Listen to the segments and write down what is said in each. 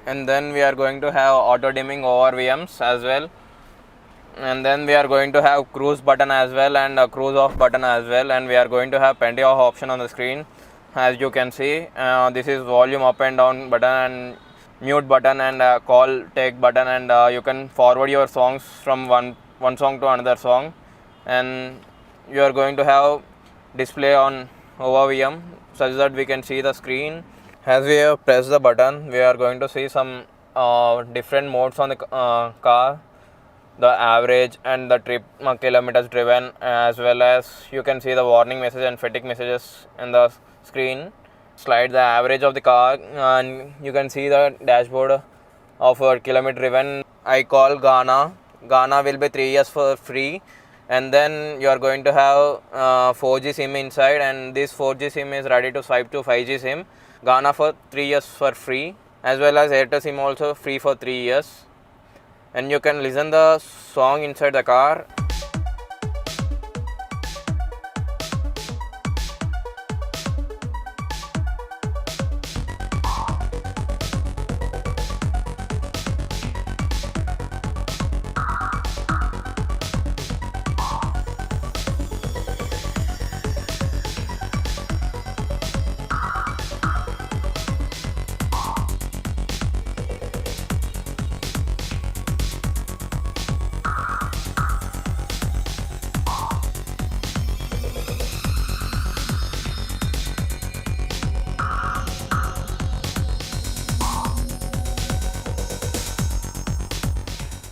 and then we are going to have auto dimming ORVMs as well, and then we are going to have cruise button as well and a cruise off button as well, and we are going to have plenty of option on the screen. As you can see, this is volume up and down button and mute button and call take button, and you can forward your songs from one song to another song, and you are going to have display on ORVM such that we can see the screen. As we have pressed the button, we are going to see some different modes on the car, the average and the trip kilometers driven, as well as you can see the warning message and fatigue messages in the screen. Slide the average of the car and you can see the dashboard of our kilometer driven. I call Ghana will be 3 years for free, and then you are going to have 4G SIM inside, and this 4G SIM is ready to swipe to 5G SIM. Ghana for 3 years for free, as well as Airtel SIM also free for 3 years, and you can listen the song inside the car.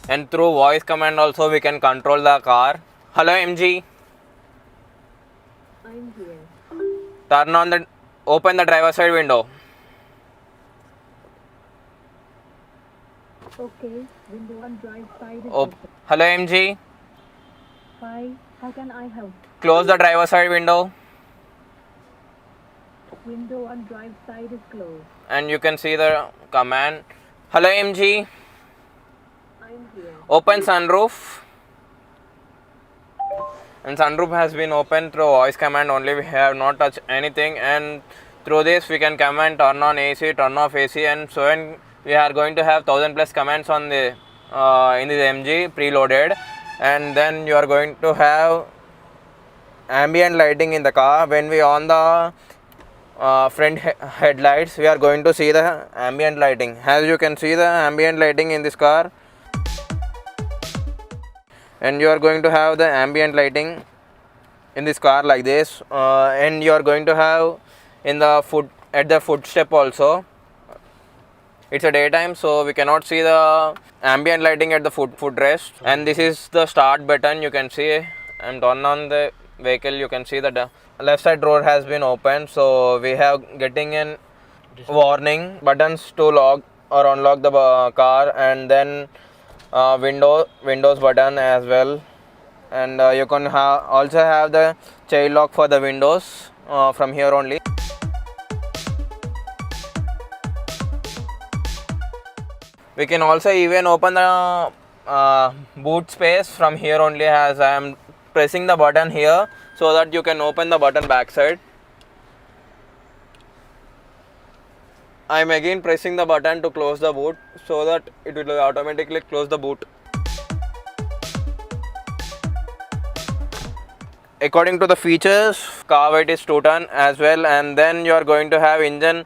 And through voice command also we can control the car. Hello MG, I'm here. turn on the, open the driver side window. Okay, window and drive side is Op- open. Hello MG, Hi, how can I help? close the driver side window, Window and drive side is closed. and you can see the command. Hello MG, I'm here. open sunroof. And sunroof has been opened through voice command only. We have not touched anything, and through this we can command turn on AC, turn off AC, and so on. We are going to have 1000 plus commands on the in this MG preloaded, and then you are going to have ambient lighting in the car. When we on the front headlights, we are going to see the ambient lighting. As you can see the ambient lighting in this car, and you are going to have the ambient lighting in this car like this, and you are going to have in the footstep also. It's a daytime, so we cannot see the ambient lighting at the footrest. And this is the start button. You can see, and turn on the vehicle. You can see that the left side door has been opened, so we have getting in warning buttons to lock or unlock the car, and then windows button as well, and you can also have the child lock for the windows from here only. We can also even open the boot space from here only, as I am pressing the button here, so that you can open the button backside. I am again pressing the button to close the boot, so that it will automatically close the boot. According to the features, car weight is 2 ton as well, and then you are going to have engine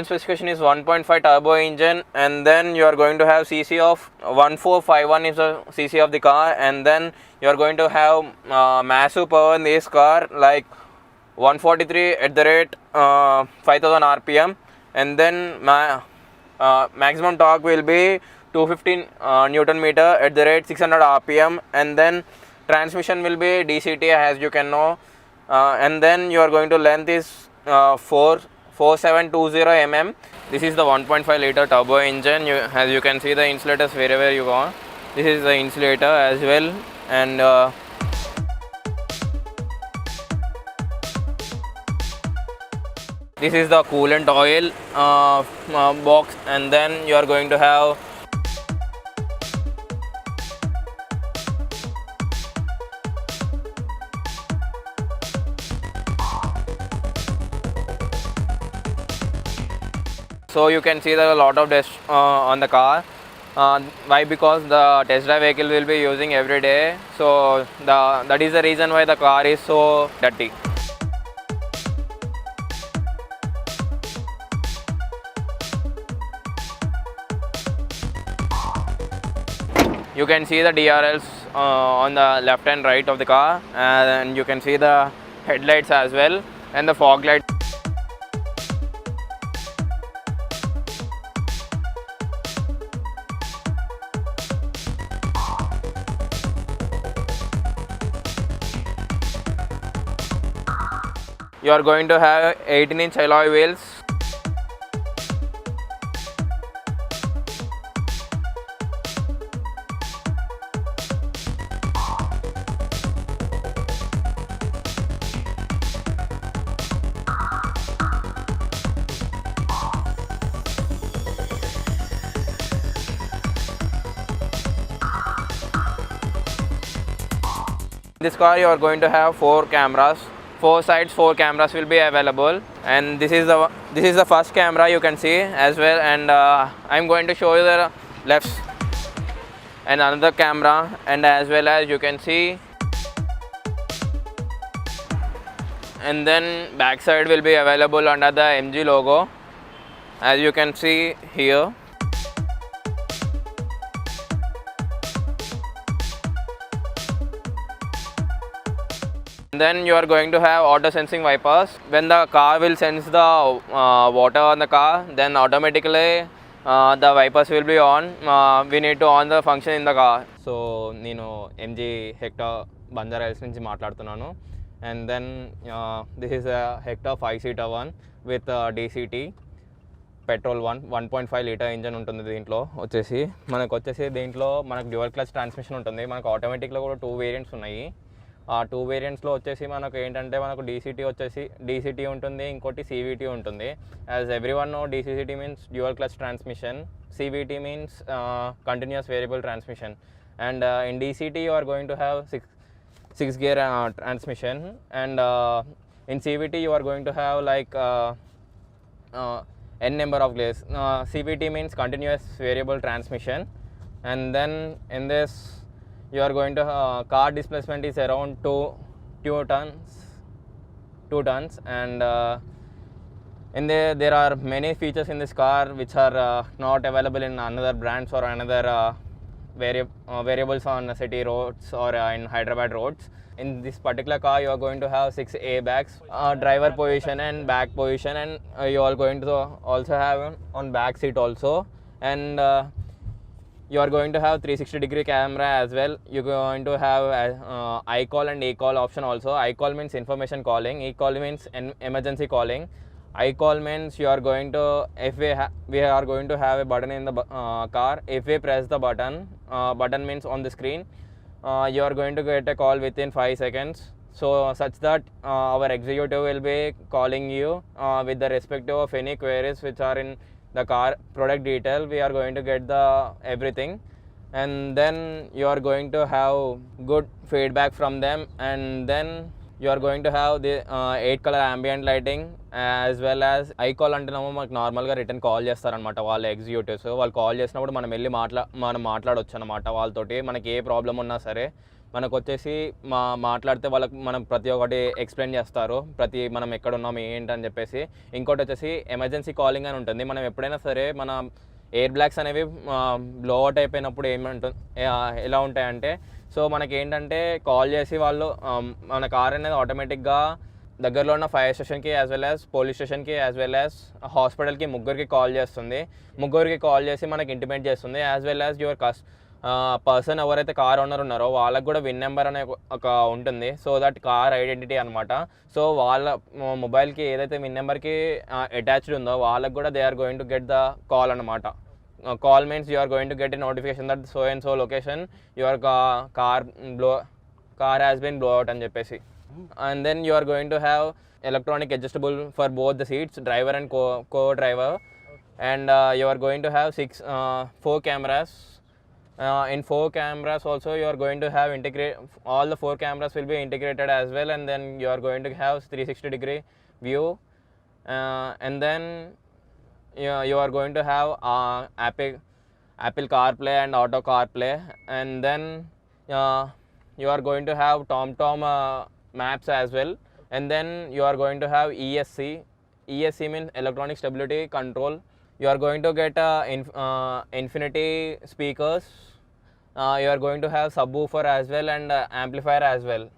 specification is 1.5 turbo engine, and then you are going to have CC of 1451 is the CC of the car, and then you are going to have massive power in this car, like 143 at the rate 5000 RPM, and then maximum torque will be 215 Newton meter at the rate 600 RPM, and then transmission will be DCT, as you can know, and then you are going to length is 4720 mm. This is the 1.5 liter turbo engine. As you can see the insulators wherever you go. This is the insulator as well, and this is the coolant oil box, and then you are going to have so you can see there are a lot of dust on the car. Why? Because the test drive vehicle will be using every day, so that is the reason why the car is so dirty. You can see the DRLs on the left and right of the car, and you can see the headlights as well and the fog light. You are going to have 18-inch alloy wheels. In this car you are going to have 4 cameras. 4 sides, 4 cameras will be available, and this is the first camera you can see as well, and I'm going to show you the left and another camera, and as well as you can see, and then back side will be available under the MG logo, as you can see here. Then you are going to have auto sensing wipers. When the car will sense the water on the car, then automatically the wipers will be on. We need to on the function in the car. So నేను MG Hector Banjara hills నుంచి మాట్లాడుతున్నాను, and then this is a Hector 5-seater one with DCT petrol 1.5 litre engine ఉంటుంది. దీంట్లో వచ్చేసి దీంట్లో మనకు dual clutch transmission ఉంటుంది. మనకు ఆటోమేటిక్లో కూడా 2 వేరియంట్స్ ఉన్నాయి. ఆ 2 వేరియంట్స్లో వచ్చేసి మనకు ఏంటంటే మనకు డీసీటీ ఉంటుంది, ఇంకోటి CVT ఉంటుంది. As everyone know, DCT means dual clutch transmission, CVT means continuous variable transmission, and in DCT you are going to have 6 gear transmission, and in CVT you are going to have like n number of gears. CVT means continuous variable transmission, and then in this you are going to car displacement is around 2 tons, and there are many features in this car which are not available in another brands or another variables on city roads or in Hyderabad roads. In this particular car you are going to have 6 airbags, driver position and back position, and you are going to also have on back seat also, and you are going to have 360-degree camera as well. You're going to have iCall and eCall option also. iCall means information calling, eCall means emergency calling. iCall means you are going to, if we are going to have a button in the car. If we press the button means on the screen, you are going to get a call within 5 seconds. So such that our executive will be calling you with the respective of any queries which are in the car product detail. We are going to get the everything, and then you are going to have good feedback from them, and then you are going to have the 8 color ambient lighting, as well as iCall అంటున్నాము. మనకు నార్మల్గా return call చేస్తారనమాట వాళ్ళ executives. వాళ్ళు call చేసినప్పుడు మనం వెళ్ళి మనం మాట్లాడవచ్చు అనమాట వాళ్ళతోటి. మనకి ఏ ప్రాబ్లం ఉన్నా సరే మనకు వచ్చేసి మాట్లాడితే వాళ్ళకి మనం ప్రతి ఒక్కటి ఎక్స్ప్లెయిన్ చేస్తారు, మనం ఎక్కడ ఉన్నాం ఏంటని చెప్పేసి. ఇంకోటి వచ్చేసి ఎమర్జెన్సీ కాలింగ్ అని ఉంటుంది. మనం ఎప్పుడైనా సరే మన ఎయిర్ బ్లాక్స్ అనేవి బ్లో అవుట్ అయిపోయినప్పుడు ఎలా ఉంటాయంటే, సో మనకి ఏంటంటే కాల్ చేసి వాళ్ళు మన కార్ అనేది ఆటోమేటిక్గా దగ్గరలో ఉన్న ఫైర్ స్టేషన్కి, యాజ్ వెల్ యాజ్ పోలీస్ స్టేషన్కి, యాజ్ వెల్ యాజ్ హాస్పిటల్కి ముగ్గురికి కాల్ చేస్తుంది. ముగ్గురికి కాల్ చేసి మనకి ఇంటిమేట్ చేస్తుంది. As well as your person ఎవరైతే కార్ ఓనర్ ఉన్నారో వాళ్ళకి కూడా విన్ నెంబర్ అనే ఒక ఉంటుంది. సో దట్ కార్ ఐడెంటిటీ అనమాట. సో వాళ్ళ మొబైల్కి ఏదైతే విన్ నెంబర్కి అటాచ్డ్ ఉందో వాళ్ళకి కూడా they are going to get the call అనమాట. Call means you are going to get a notification that so and so location your car has been blown out అని చెప్పేసి. And then you are going to have electronic adjustable for both the seats, driver and co-driver, and you are going to have 4 cameras. In 4 cameras also you are going to have all the 4 cameras will be integrated as well, and then you are going to have 360-degree view, and then you are going to have Apple CarPlay and Auto CarPlay, and then you are going to have TomTom maps as well, and then you are going to have ESC. ESC means electronic stability control. You are going to get infinity speakers. You are going to have subwoofer as well and amplifier as well.